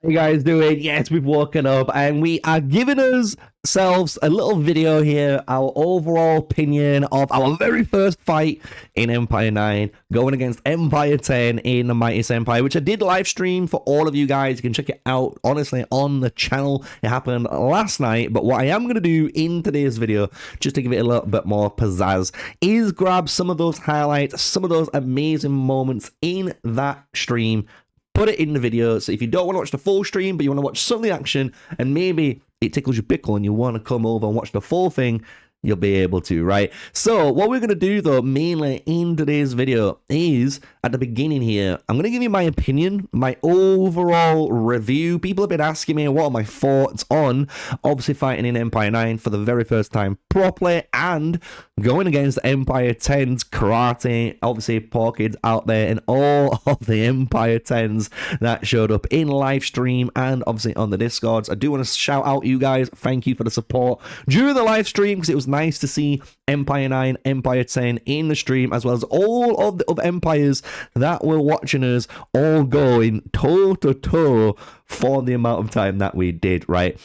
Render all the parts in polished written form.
You guys doing? Yes, we've woken up and we are giving ourselves a little video here, our overall opinion of our very first fight in Empire 9, going against Empire 10 in the Mightiest Empire, which I did live stream for all of you guys. You can check it out, honestly, on the channel. It happened last night, but what I am going to do in today's video, just to give it a little bit more pizzazz, is grab some of those highlights, some of those amazing moments in that stream, put it in the video. So if you don't want to watch the full stream, but you want to watch some of the action, and maybe it tickles your pickle and you want to come over and watch the full thing, you'll be able to, right? So what we're going to do, though, mainly in today's video is, at the beginning here, I'm going to give you my opinion, my overall review. People have been asking me what are my thoughts on obviously fighting in Empire 9 for the very first time properly, and going against Empire 10's karate, obviously poor kids out there, and all of the Empire 10s that showed up in live stream and obviously on the Discords. I do want to shout out you guys. Thank you for the support during the live stream, because it was nice to see Empire 9, Empire 10 in the stream, as well as all of the other empires that were watching us all going toe to toe for the amount of time that we did, right?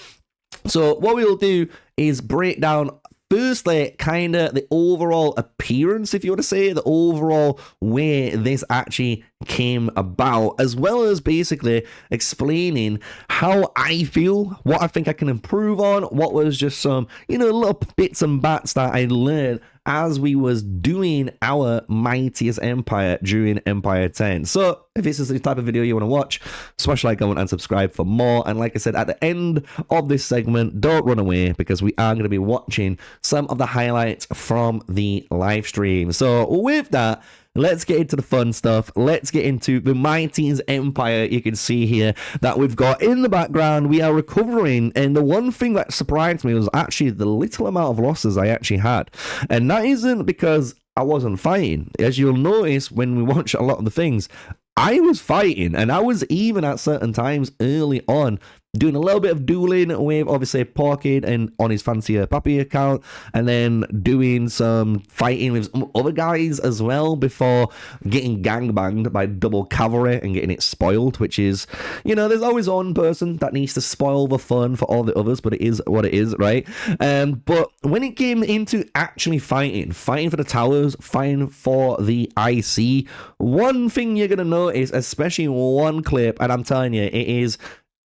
So what we'll do is break down firstly kind of the overall appearance, if you want to say, the overall way this actually came about, as well as basically explaining how I feel, what I think I can improve on, what was just some, little bits and bats that I learned as we was doing our Mightiest Empire during Empire 10. So if this is the type of video you want to watch, smash like, comment, and subscribe for more. And like I said, at the end of this segment, don't run away, because we are going to be watching some of the highlights from the live stream. So with that, let's get into the fun stuff. Let's get into the Mightiest Empire. You can see here that we've got in the background, we are recovering. And the one thing that surprised me was actually the little amount of losses I actually had. And that isn't because I wasn't fighting. As you'll notice when we watch a lot of the things, I was fighting, and I was even at certain times early on doing a little bit of dueling with obviously Porkid and on his fancier Pappy account, and then doing some fighting with some other guys as well before getting gangbanged by double cavalry and getting it spoiled, which is, there's always one person that needs to spoil the fun for all the others, but it is what it is, right? But when it came into actually fighting for the towers, fighting for the IC, one thing you're going to notice, especially in one clip, and I'm telling you, it is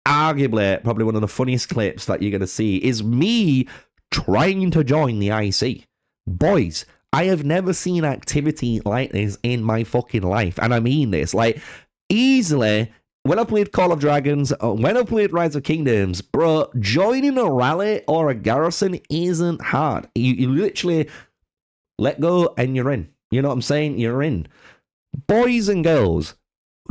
arguably probably one of the funniest clips that you're going to see, is me trying to join the IC. Boys, I have never seen activity like this in my fucking life. And I mean this, like, easily, when I played Call of Dragons, when I played Rise of Kingdoms, bro, joining a rally or a garrison isn't hard. You literally let go and you're in. You know what I'm saying? You're in. Boys and girls,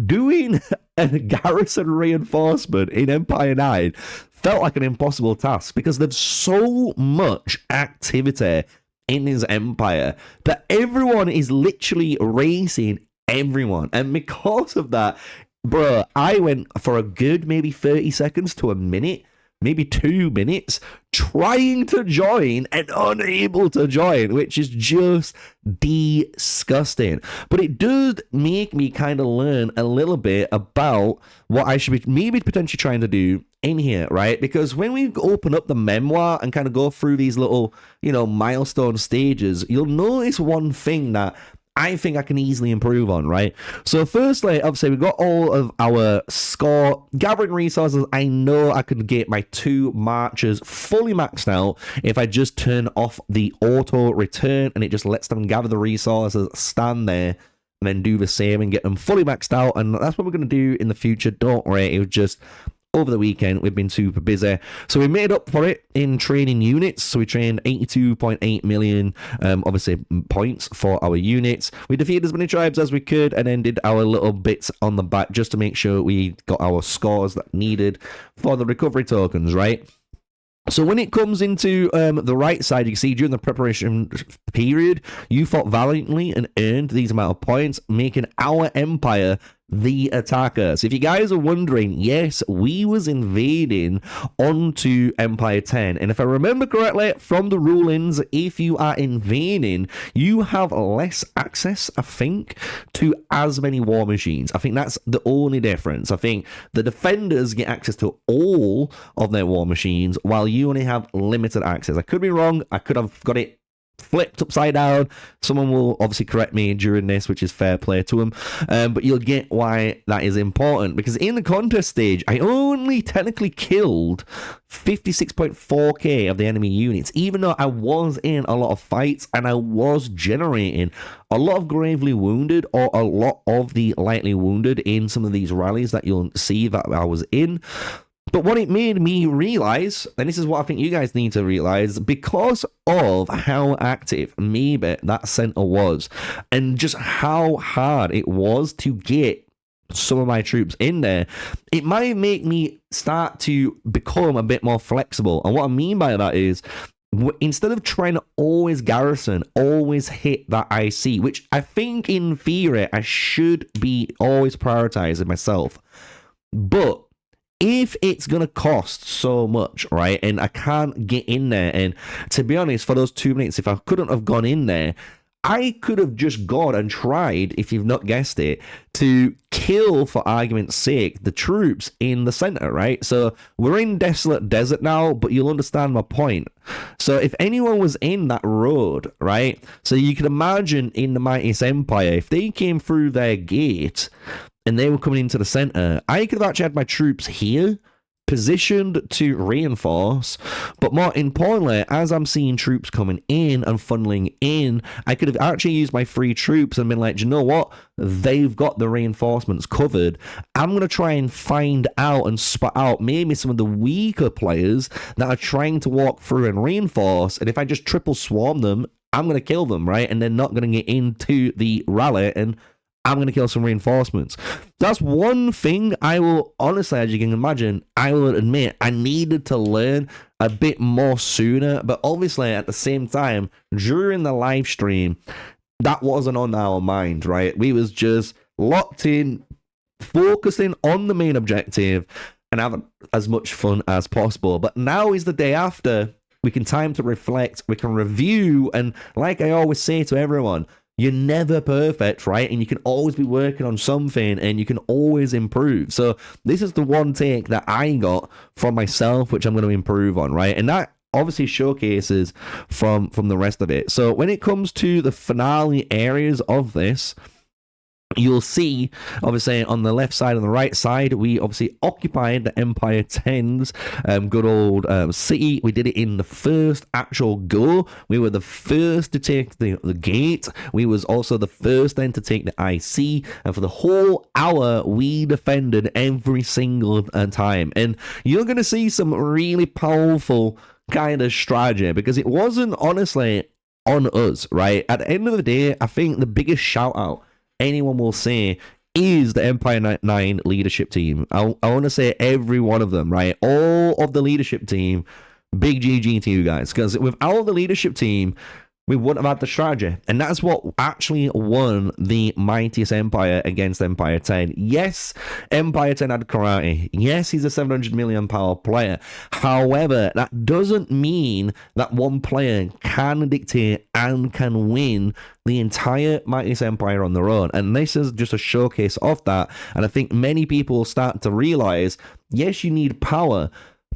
doing a garrison reinforcement in Empire 9 felt like an impossible task, because there's so much activity in this empire that everyone is literally racing everyone. And because of that, bro, I went for a good maybe 30 seconds to a minute, maybe 2 minutes, trying to join and unable to join, which is just disgusting. But it does make me kind of learn a little bit about what I should be maybe potentially trying to do in here, right? Because when we open up the memoir and kind of go through these little, milestone stages, you'll notice one thing that I think I can easily improve on, right? So firstly, obviously, we've got all of our score. Gathering resources, I know I could get my 2 marchers fully maxed out if I just turn off the auto return, and it just lets them gather the resources, stand there, and then do the same and get them fully maxed out. And that's what we're going to do in the future. Don't worry, it was just over the weekend, we've been super busy. So we made up for it in training units. So we trained 82.8 million, obviously, points for our units. We defeated as many tribes as we could, and then did our little bits on the back just to make sure we got our scores that needed for the recovery tokens, right? So when it comes into the right side, you can see during the preparation period, you fought valiantly and earned these amount of points, making our empire the attacker. So if you guys are wondering, yes, we was invading onto Empire 10. And if I remember correctly from the rulings, if you are invading, you have less access, I think, to as many war machines. I think that's the only difference. I think the defenders get access to all of their war machines, while you only have limited access. I could be wrong. I could have got it flipped upside down. Someone will obviously correct me during this, which is fair play to them, but you'll get why that is important, because in the contest stage I only technically killed 56.4k of the enemy units, even though I was in a lot of fights and I was generating a lot of gravely wounded or a lot of the lightly wounded in some of these rallies that you'll see that I was in. But what it made me realize, and this is what I think you guys need to realize, because of how active maybe that center was and just how hard it was to get some of my troops in there, it might make me start to become a bit more flexible. And what I mean by that is, instead of trying to always garrison, always hit that IC, which I think in theory I should be always prioritizing myself. But if it's going to cost so much, right, and I can't get in there, and to be honest, for those 2 minutes, if I couldn't have gone in there, I could have just gone and tried, if you've not guessed it, to kill, for argument's sake, the troops in the center, right? So we're in Desolate Desert now, but you'll understand my point. So if anyone was in that road, right, so you can imagine in the Mightiest Empire, if they came through their gate and they were coming into the center, I could have actually had my troops here, positioned to reinforce, but more importantly, as I'm seeing troops coming in and funneling in, I could have actually used my free troops and been like, do you know what? They've got the reinforcements covered. I'm going to try and find out and spot out maybe some of the weaker players that are trying to walk through and reinforce, and if I just triple swarm them, I'm going to kill them, right? And they're not going to get into the rally, and I'm going to kill some reinforcements. That's one thing I will, honestly, as you can imagine, I will admit I needed to learn a bit more sooner. But obviously, at the same time, during the live stream, that wasn't on our mind, right? We was just locked in, focusing on the main objective and having as much fun as possible. But now is the day after. We can time to reflect, we can review, and like I always say to everyone, you're never perfect, right? And you can always be working on something and you can always improve. So this is the one take that I got from myself, which I'm going to improve on, right? And that obviously showcases from the rest of it. So when it comes to the finale areas of this, you'll see, obviously, on the left side and the right side, we obviously occupied the Empire 10's good old city. We did it in the first actual go. We were the first to take the gate. We was also the first then to take the IC. And for the whole hour, we defended every single time. And you're going to see some really powerful kind of strategy, because it wasn't, honestly, on us, right? At the end of the day, I think the biggest shout out anyone will say is the Empire 9 leadership team. I want to say every one of them, right? All of the leadership team, big GG to you guys, because without the leadership team, we wouldn't have had the strategy. And that's what actually won the Mightiest Empire against Empire 10. Yes, Empire 10 had karate. Yes, he's a 700 million power player. However, that doesn't mean that one player can dictate and can win the entire Mightiest Empire on their own. And this is just a showcase of that. And I think many people start to realize, yes, you need power,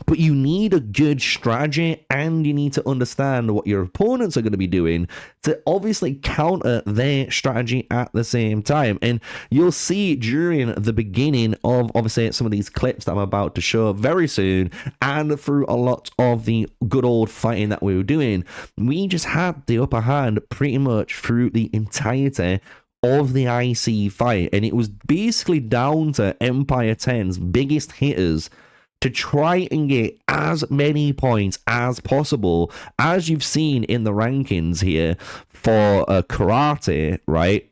but you need a good strategy, and you need to understand what your opponents are going to be doing to obviously counter their strategy at the same time. And you'll see during the beginning of, obviously, some of these clips that I'm about to show very soon, and through a lot of the good old fighting that we were doing, we just had the upper hand pretty much through the entirety of the IC fight. And it was basically down to Empire 10's biggest hitters to try and get as many points as possible, as you've seen in the rankings here for karate, right?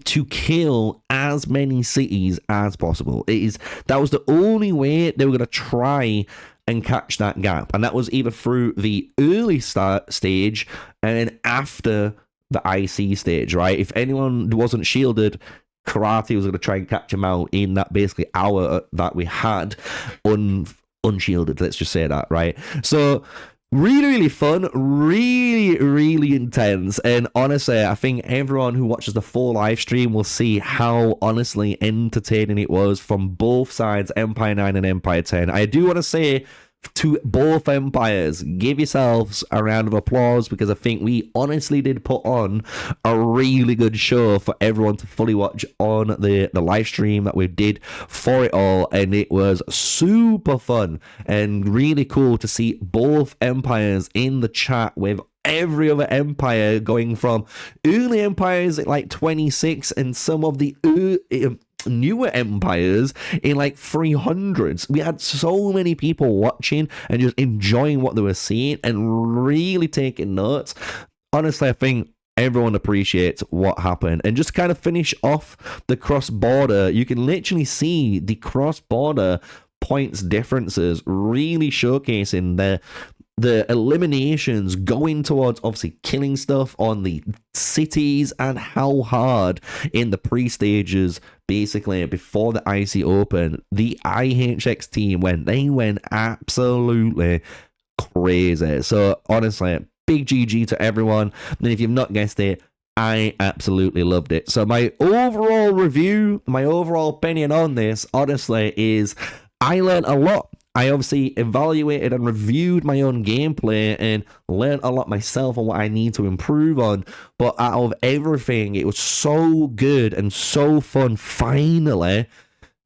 To kill as many cities as possible. That was the only way they were going to try and catch that gap, and that was either through the early start stage and then after the IC stage, right? If anyone wasn't shielded, Karate was going to try and catch him out in that basically hour that we had unshielded. Let's just say that, right? So really fun, really intense, and honestly, I think everyone who watches the full live stream will see how honestly entertaining it was from both sides, Empire 9 and Empire 10. I do want to say to both empires, give yourselves a round of applause, because I think we honestly did put on a really good show for everyone to fully watch on the live stream that we did for it all, and it was super fun and really cool to see both empires in the chat with every other empire, going from early empires at like 26 and some of the newer empires in like 300s. We had so many people watching and just enjoying what they were seeing and really taking notes. Honestly, I think everyone appreciates what happened. And just to kind of finish off the cross-border, you can literally see the cross-border points differences really showcasing the eliminations going towards obviously killing stuff on the cities, and how hard in the pre-stages, basically before the IC Open, the IHX team went absolutely crazy. So honestly, big GG to everyone. And if you've not guessed it, I absolutely loved it. So my overall review, my overall opinion on this, honestly, is I learned a lot. I obviously evaluated and reviewed my own gameplay and learned a lot myself on what I need to improve on. But out of everything, it was so good and so fun finally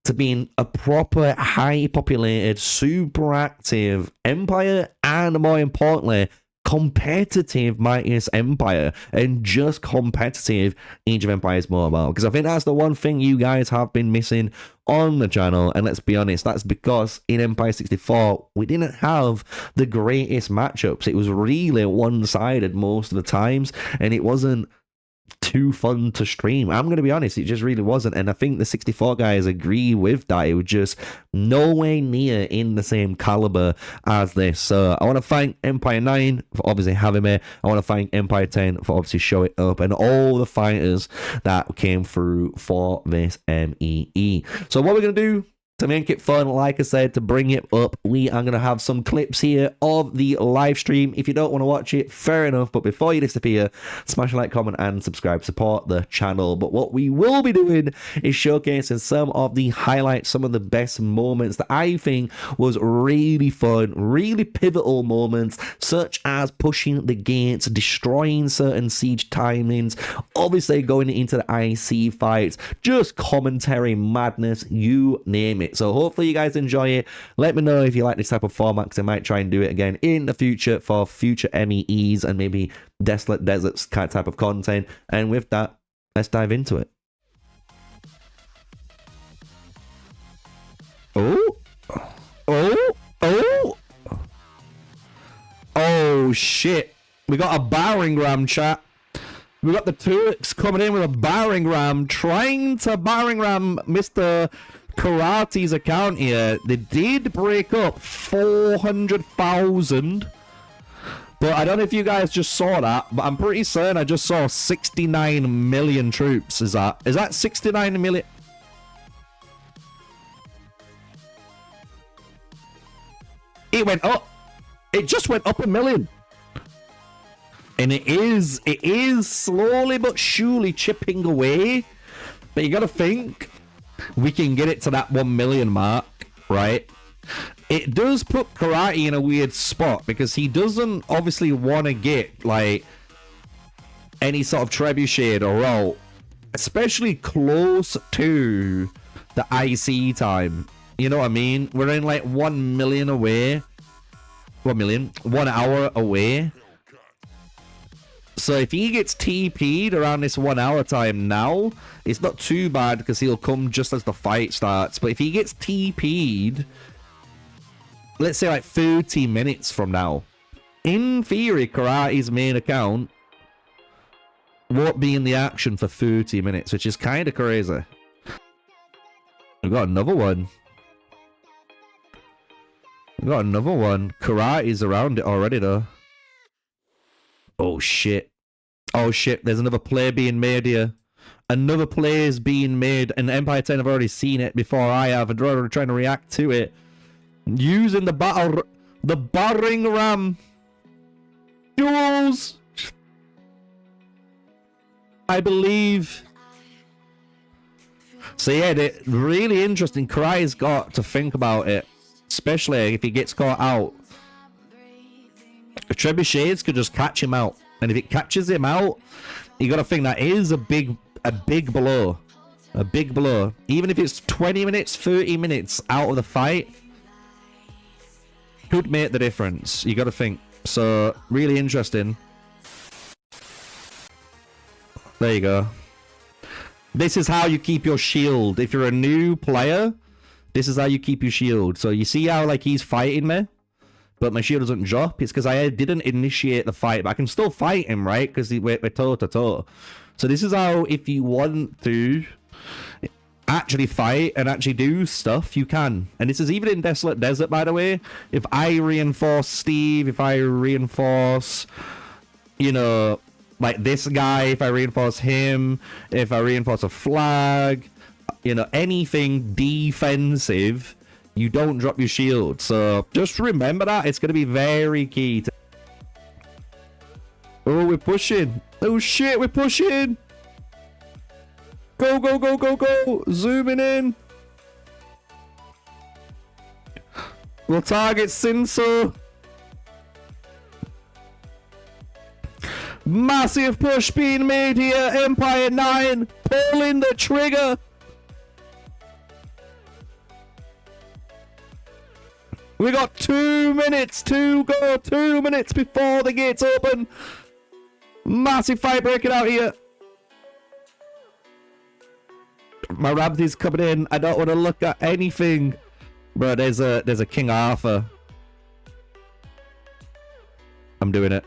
to be in a proper, high populated, super active empire, and more importantly, competitive Mightiest Empire, and just competitive Age of Empires Mobile, because I think that's the one thing you guys have been missing on the channel. And let's be honest, that's because in Empire 64 we didn't have the greatest matchups. It was really one-sided most of the times, and it wasn't too fun to stream. I'm going to be honest, it just really wasn't. And I think the 64 guys agree with that. It was just nowhere near in the same caliber as this. So I want to thank Empire 9 for obviously having me. I want to thank Empire 10 for obviously showing up, and all the fighters that came through for this MEE. So what we're going to do to make it fun, like I said, to bring it up, we are going to have some clips here of the live stream. If you don't want to watch it, fair enough, but before you disappear, smash a like, comment, and subscribe, support the channel. But what we will be doing is showcasing some of the highlights, some of the best moments that I think was really fun, really pivotal moments, such as pushing the gates, destroying certain siege timings, obviously going into the IC fights, just commentary madness, you name it. So hopefully you guys enjoy it. Let me know if you like this type of format, because I might try and do it again in the future for future MEEs and maybe Desolate Deserts kind of type of content. And with that, let's dive into it. Oh shit, we got a battering ram, chat. We got the Turks coming in with a battering ram, trying to battering ram Mr. Karate's account here. They did break up 400,000, but I don't know if you guys just saw that, but I'm pretty certain I just saw 69 million troops. Is that 69 million? It went up. It just went up 1 million. And it is slowly but surely chipping away. But you gotta think, we can get it to that 1 million mark, right? It does put Karate in a weird spot, because he doesn't obviously want to get like any sort of trebuchet or roll, especially close to the IC time. You know what I mean? We're in like 1 million away. 1 million, 1 hour away. So if he gets TP'd around this 1 hour time now, it's not too bad, because he'll come just as the fight starts. But if he gets TP'd, let's say like 30 minutes from now, in theory, Karate's main account won't be in the action for 30 minutes, which is kind of crazy. We've got another one. We've got another one. Karate's around it already, though. Oh, shit. Oh, shit. There's another play being made here. another play is being made, and Empire 10 have already seen it before I have, and they're trying to react to it. Using the battering ram. Jules! I believe. So yeah, really interesting. Cry's got to think about it, especially if he gets caught out. Trebuchets could just catch him out, and if it catches him out, you got to think that is a big blow, a big blow. Even if it's 20 minutes, 30 minutes out of the fight, could make the difference. You got to think. So really interesting. There you go. This is how you keep your shield. If you're a new player, this is how you keep your shield. So you see how like he's fighting me, but my shield doesn't drop. It's because I didn't initiate the fight, but I can still fight him, right? Because we're toe to toe. So this is how, if you want to actually fight and actually do stuff, you can. And this is even in Desolate Desert, by the way. If I reinforce Steve, if I reinforce, you know, like this guy, if I reinforce him, if I reinforce a flag, you know, anything defensive, you don't drop your shield. So just remember that. It's going to be very key. Oh, we're pushing. Oh shit, we're pushing. Go, go, go, go, go. Zooming in. We'll target Sinso. Massive push being made here. Empire 9 pulling the trigger. We got 2 minutes to go. 2 minutes before the gates open. Massive fight breaking out here. My Ramsey's coming in. I don't want to look at anything. Bro, there's a King Arthur. I'm doing it.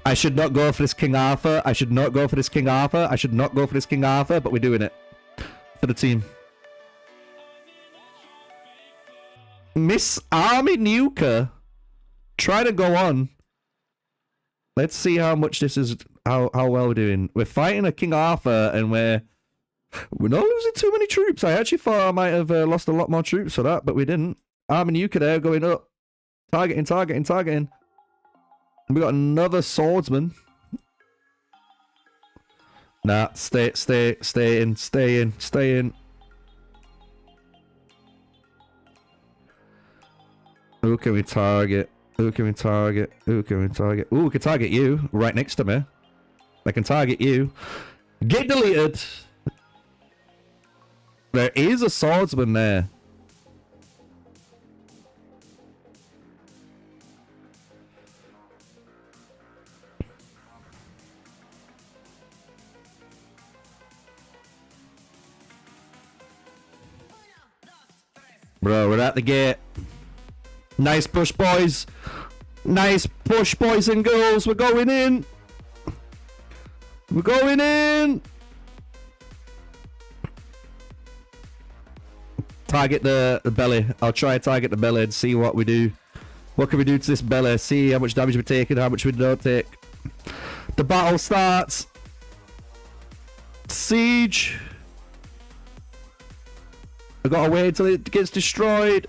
I should not go for this King Arthur. I should not go for this King Arthur. I should not go for this King Arthur, but we're doing it. For the team. Miss Armyy Nuka trying to go on. Let's see how much this is, how well we're doing. We're fighting a King Arthur, and we're not losing too many troops. I actually thought I might have lost a lot more troops for that, but we didn't. Armyy Nuka there going up. Targeting, targeting, targeting. We got another swordsman. Nah, stay in. Who can we target? Who can we target? Who can we target? Ooh, we can target you right next to me. I can target you. Get deleted. There is a swordsman there. Bro, we're at the gate. Nice push, boys. Nice push, boys and girls. We're going in. We're going in. Target the belly. I'll try and target the belly and see what we do. What can we do to this belly? See how much damage we're taking, how much we don't take. The battle starts. Siege. I've got to wait until it gets destroyed.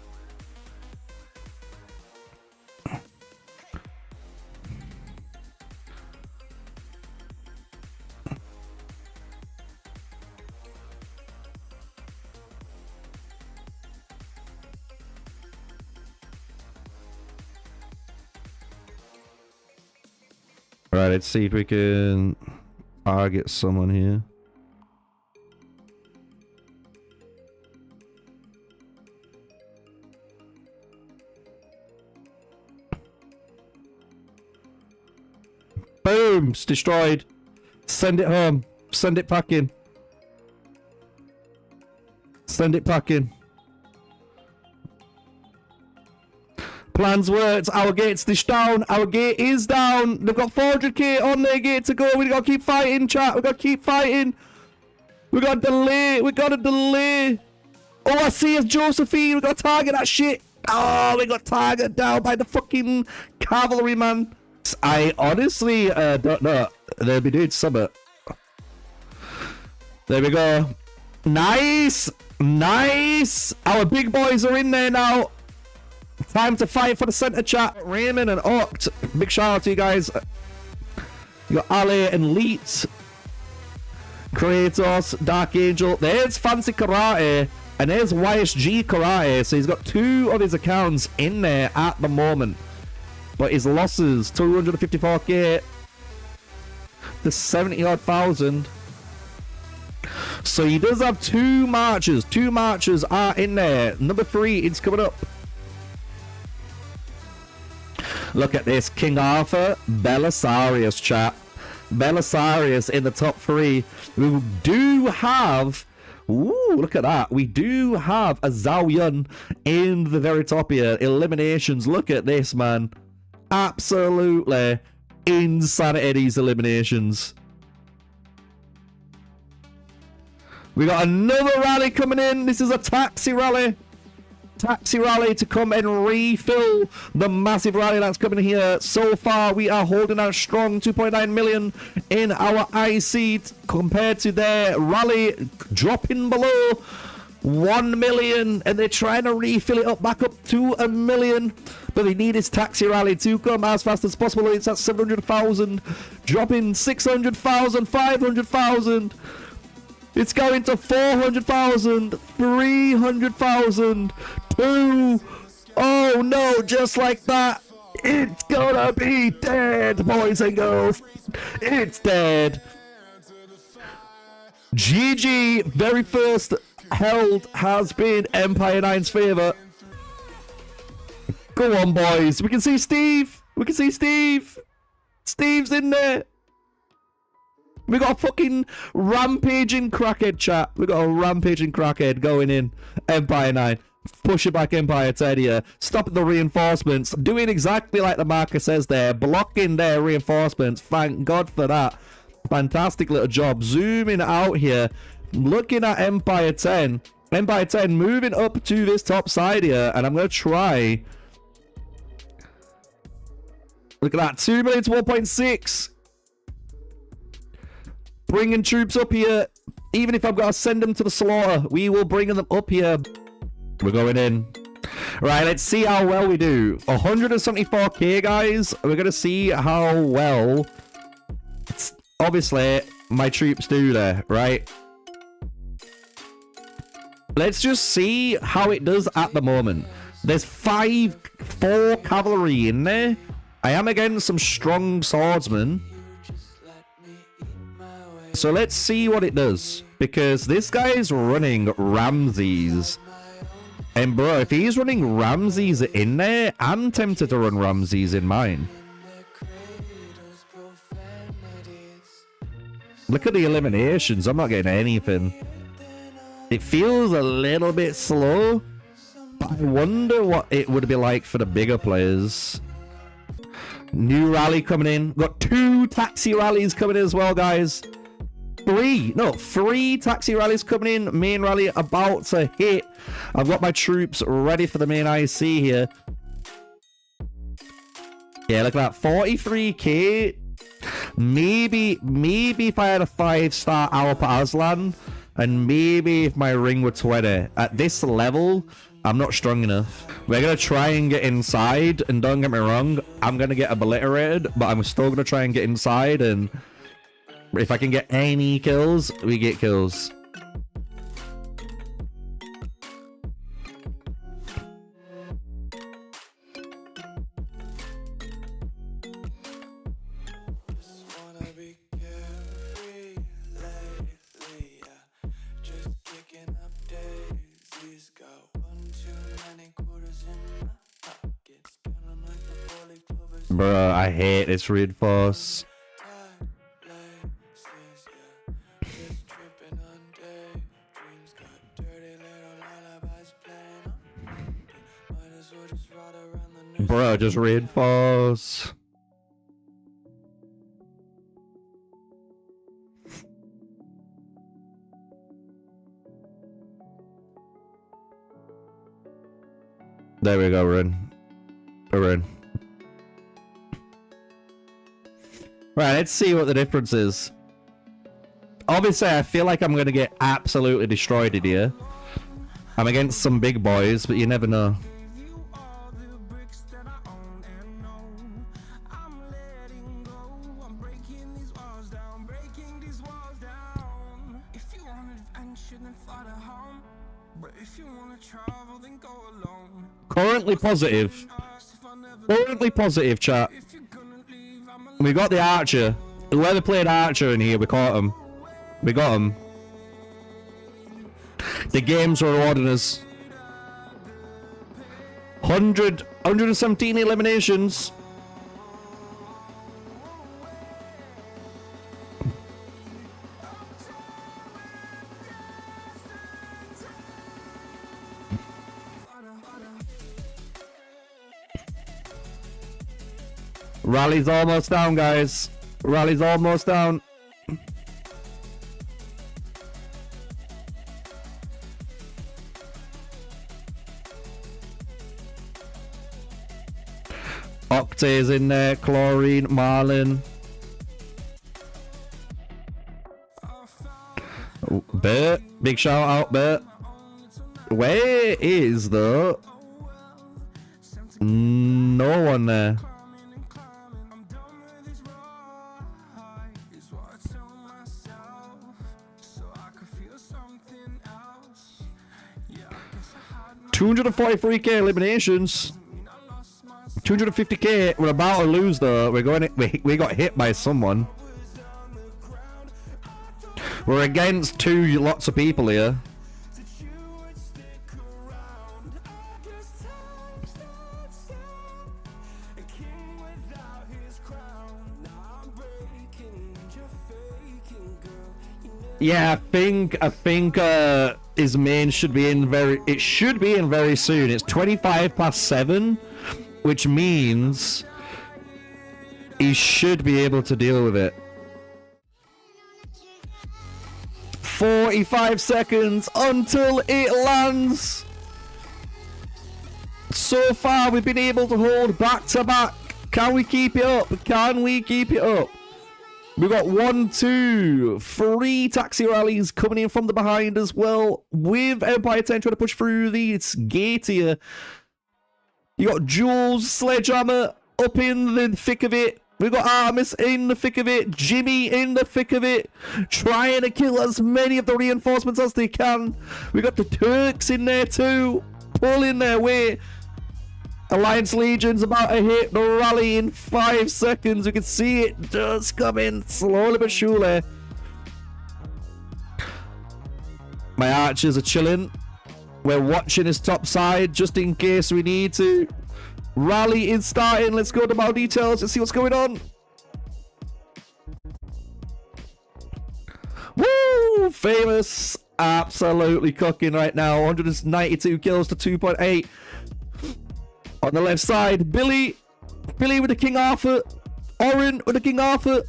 Right, let's see if we can target someone here. Boom! It's destroyed. Send it home. Send it packing. Send it packing. Plans worked. Our gate's dished down. Our gate is down. They've got 400k on their gate to go. We got to keep fighting, chat. We got to keep fighting. We got to delay. We got to delay. Oh, I see us, Josephine. We got to target that shit. Oh, we got targeted down by the fucking cavalryman. I honestly don't know. They'll be doing something. There we go. Nice. Nice. Our big boys are in there now. Time to fight for the center, chat. Raymond and Oct. Big shout out to you guys. You got Ali and Leet. Kratos, Dark Angel. There's Fancy Karate. And there's YSG Karate. So he's got 2 of his accounts in there at the moment. But his losses, 254k to 70-odd thousand. So he does have 2 marches. 2 marches are in there. Number 3 is coming up. Look at this. King Arthur, Belisarius, chat. Belisarius in the top 3. We do have... Ooh, look at that. We do have a Zhao Yun in the very top here. Eliminations. Look at this, man. Absolutely insanity, these eliminations. We got another rally coming in. This is a taxi rally. Taxi rally to come and refill the massive rally that's coming here. So far, we are holding out strong, 2.9 million in our IC compared to their rally dropping below 1 million, and they're trying to refill it up back up to 1 million. But they need this taxi rally to come as fast as possible. It's at 700,000, dropping 600,000, 500,000. It's going to 400,000, 300,000, 2. Oh no, just like that. It's gonna be dead, boys and girls. It's dead. GG, very first held has been Empire 9's favor. Go on, boys. We can see Steve. We can see Steve. Steve's in there. We got a fucking rampaging crackhead, chat. We got a rampaging crackhead going in. Empire 9. Push it back, Empire 10 here. Stopping the reinforcements. Doing exactly like the marker says there. Blocking their reinforcements. Thank God for that. Fantastic little job. Zooming out here. Looking at Empire 10. Empire 10 moving up to this top side here. And I'm going to try. Look at that. 2 million to 1.6. Bringing troops up here. Even if I've got to send them to the slaughter, we will bring them up here. We're going in. Right, let's see how well we do. 174k, guys. We're going to see how well, obviously, my troops do there, right? Let's just see how it does at the moment. There's 4 cavalry in there. I am against some strong swordsmen. So let's see what it does. Because this guy is running Ramses. And bro, if he's running Ramses in there, I'm tempted to run Ramses in mine. Look at the eliminations. I'm not getting anything. It feels a little bit slow. But I wonder what it would be like for the bigger players. New rally coming in. Got 2 taxi rallies coming in as well, guys. 3 taxi rallies coming in. Main rally about to hit. I've got my troops ready for the main IC here. Yeah, look at that. 43k. Maybe if I had a 5-star Alp Aslan, and maybe if my ring were 20. At this level, I'm not strong enough. We're going to try and get inside, and don't get me wrong, I'm going to get obliterated, but I'm still going to try and get inside, and if I can get any kills, we get kills. Bruh, I hate this reinforce. Bro, just reinforce. There we go, we're in. We're in. Right, let's see what the difference is. Oh, Obviously, I feel like I'm going to get absolutely destroyed in here. I'm against some big boys, but you never know. Currently positive. Currently positive, chat. We got the archer. Whoever played archer in here, we caught him. We got him. The game's rewarding us. 117 eliminations. Rally's almost down, guys. Rally's almost down. Octay's in there, Chlorine, Marlin. Bert, big shout out, Bert. Where is the... No one there. $243k eliminations. 250k. We're about to lose though. We're going. We got hit by someone. We're against lots of people here. Yeah, I think his main should be in it should be in very soon. It's 7:25, which means he should be able to deal with it. 45 seconds until it lands. So far we've been able to hold back to back. Can we keep it up? Can we keep it up? We've got 1, 2, 3 taxi rallies coming in from the behind as well, with Empire 10 trying to push through this gate here. You got Jules, Sledgehammer up in the thick of it. We've got Armyy in the thick of it, Jimmy in the thick of it, trying to kill as many of the reinforcements as they can. We got the Turks in there too, pulling their weight. Alliance Legion's about to hit the rally in 5 seconds. We can see it just coming slowly but surely. My archers are chilling. We're watching his top side just in case we need to. Rally is starting. Let's go to more details and see what's going on. Woo! Famous. Absolutely cooking right now. 192 kills to 2.8. On the left side, Billy with the King Arthur, Oren with the King Arthur,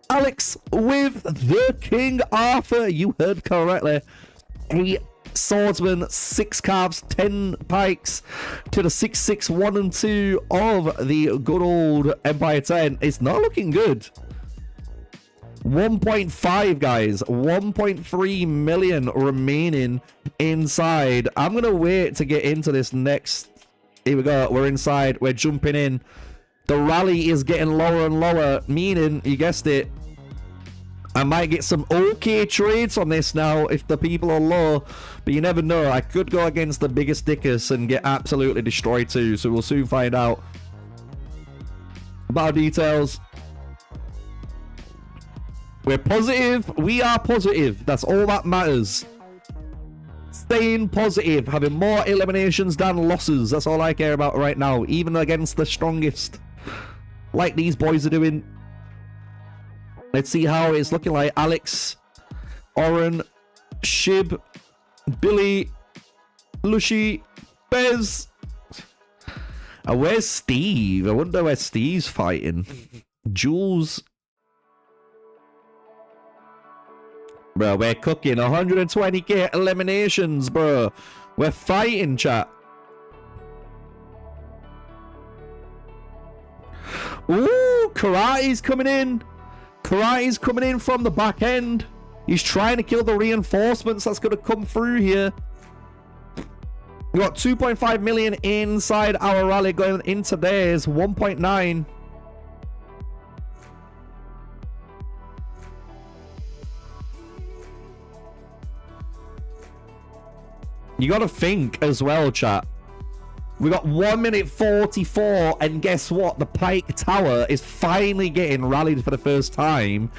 Alex with the King Arthur. You heard correctly. 8 swordsmen, 6 calves, 10 pikes to the 6, 6, 1, and 2 of the good old Empire 10. It's not looking good. 1.5 guys, 1.3 million remaining inside. I'm gonna wait to get into this next. Here we go, we're inside, we're jumping in. The rally is getting lower and lower, meaning, you guessed it, I might get some okay trades on this now if the people are low, but you never know. I could go against the biggest dickers and get absolutely destroyed too, so we'll soon find out. About details. We're positive, we are positive, that's all that matters. Staying positive, having more eliminations than losses. That's all I care about right now, even against the strongest. Like these boys are doing. Let's see how it's looking like. Alex, Oren, Shib, Billy, Lushy, Bez. And where's Steve? I wonder where Steve's fighting. Jules. Bro, we're cooking 120k eliminations, bro. We're fighting, chat. Ooh, Karate's coming in. Karate's coming in from the back end. He's trying to kill the reinforcements that's going to come through here. We got 2.5 million inside our rally going into theirs. 1.9. You got to think as well, chat. We got 1 minute 44, and guess what? The Pike Tower is finally getting rallied for the first time.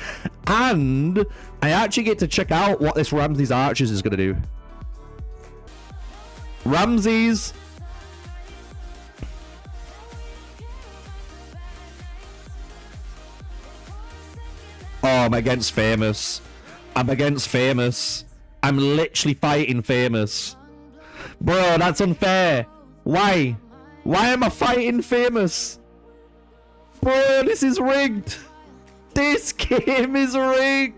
And I actually get to check out what this Ramsey's Archers is going to do. Ramsey's. Oh, I'm against Famous. I'm against Famous. I'm literally fighting Famous. Bro, that's unfair. Why? Why am I fighting Famous? Bro, this is rigged. This game is rigged.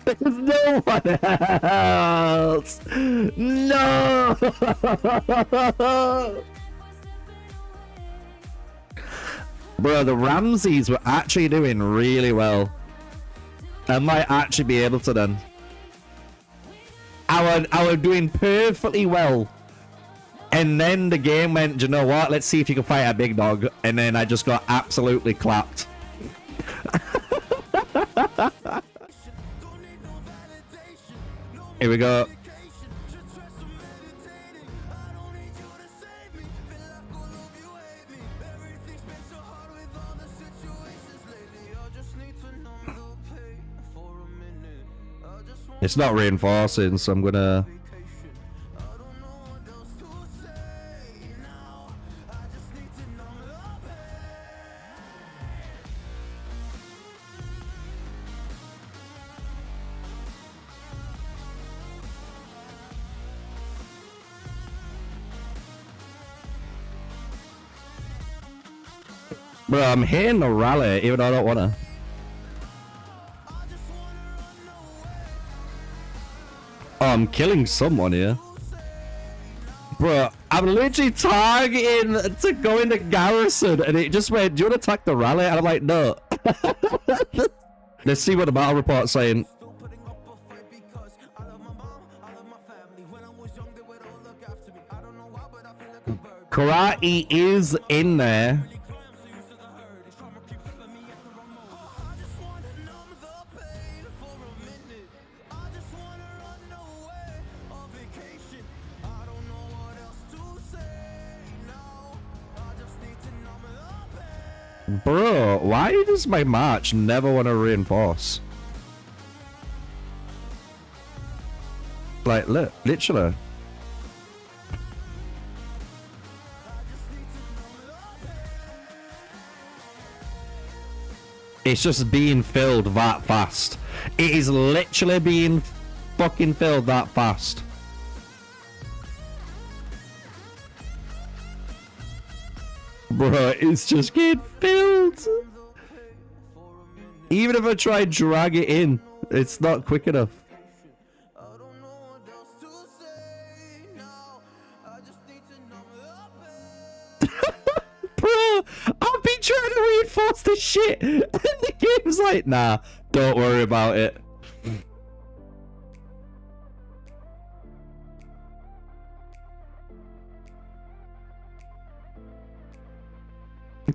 There's no one else. No. Bro, the Ramseys were actually doing really well. I might actually be able to then. I was doing perfectly well. And then the game went, do you know what? Let's see if you can fight a big dog. And then I just got absolutely clapped. Here we go. It's not reinforcing, so I'm gonna... Bro, I'm hitting the rally, even though I don't wanna. Oh, I'm killing someone here. Bro, I'm literally targeting to go into garrison, and it just went, do you want to attack the rally? And I'm like, no. Let's see what the battle report's saying. Karate is in there. Bro, why does my march never want to reinforce? Like, look, literally. It's just being filled that fast. It is literally being fucking filled that fast. Bro, it's just getting filled. Even if I try and drag it in, it's not quick enough. Bro, I've been trying to reinforce this shit, and the game's like, nah, don't worry about it.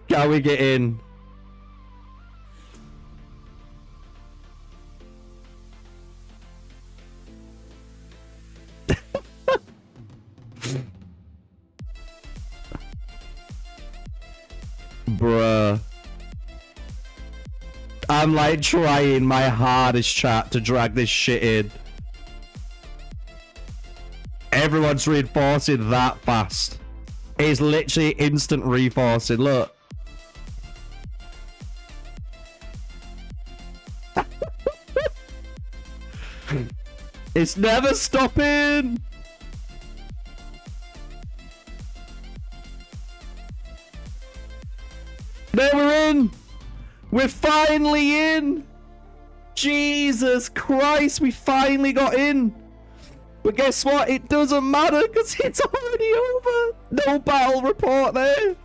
Can we get in? Bruh. I'm like trying my hardest, chat, to drag this shit in. Everyone's reinforcing that fast. It's literally instant reinforcing, look. It's never stopping. There, we're in. We're finally in. Jesus Christ, we finally got in. But guess what? It doesn't matter because it's already over. No battle report there.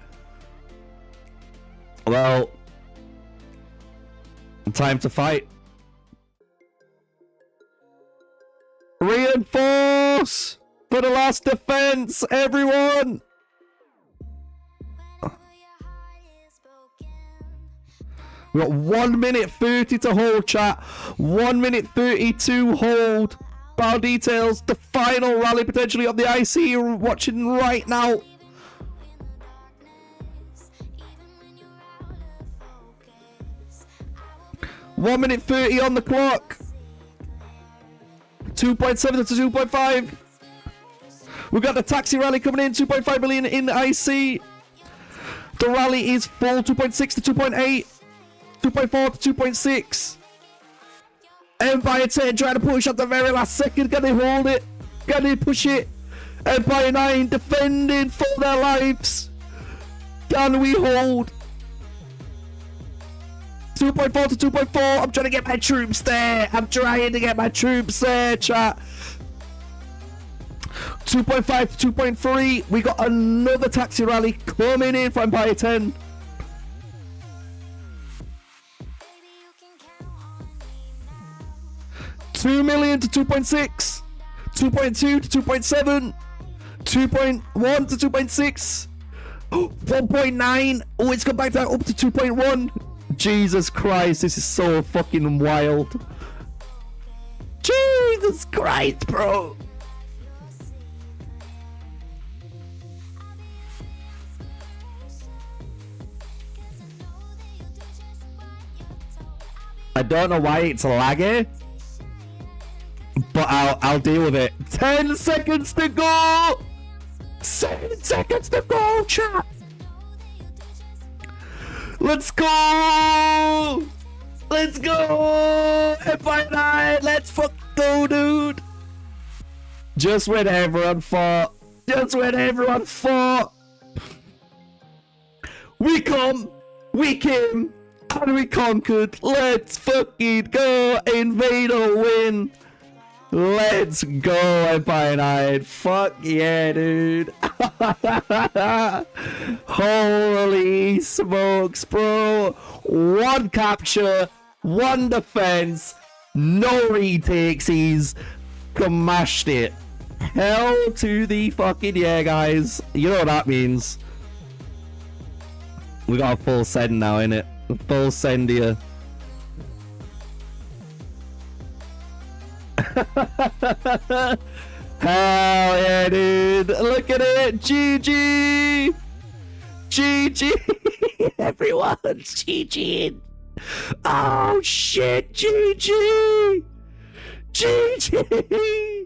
Well, time to fight. Reinforce for the last defense, everyone. We got 1 minute 30 to hold, chat. 1 minute 30 to hold. Battle details, the final rally potentially of the IC you're watching right now. One minute 30 on the clock. 2.7 to 2.5. We've got the taxi rally coming in, 2.5 million in the IC. The rally is full, 2.6 to 2.8. 2.4 to 2.6. Empire 10 trying to push at the very last second. Can they hold it? Can they push it? Empire 9 defending for their lives. Can we hold? 2.4 to 2.4. I'm trying to get my troops there. I'm trying to get my troops there, chat. 2.5 to 2.3. We got another taxi rally coming in for Empire 10. 2 million to 2.6, 2.2 to 2.7, 2.1 to 2.6, 1.9. Oh, it's come back down up to 2.1. Jesus Christ, this is so fucking wild. Jesus Christ, bro. I don't know why it's laggy, but I'll deal with it. 10 seconds to go. 7 seconds to go, chat. Let's go. Let's go. Empire 9. Let's fuck go, dude. Just when everyone fought. Just when everyone fought. We come. We came. And we conquered. Let's fucking go. Invade or win. Let's go, Empire 9. Fuck yeah, dude. Holy smokes, bro. 1 capture, 1 defense, no retakes. He's smashed it. Hell to the fucking yeah, guys. You know what that means. We got a full send now, innit? A full send here. Hell yeah, dude. Look at it. GG. GG. Everyone. GG. Oh shit. GG. GG.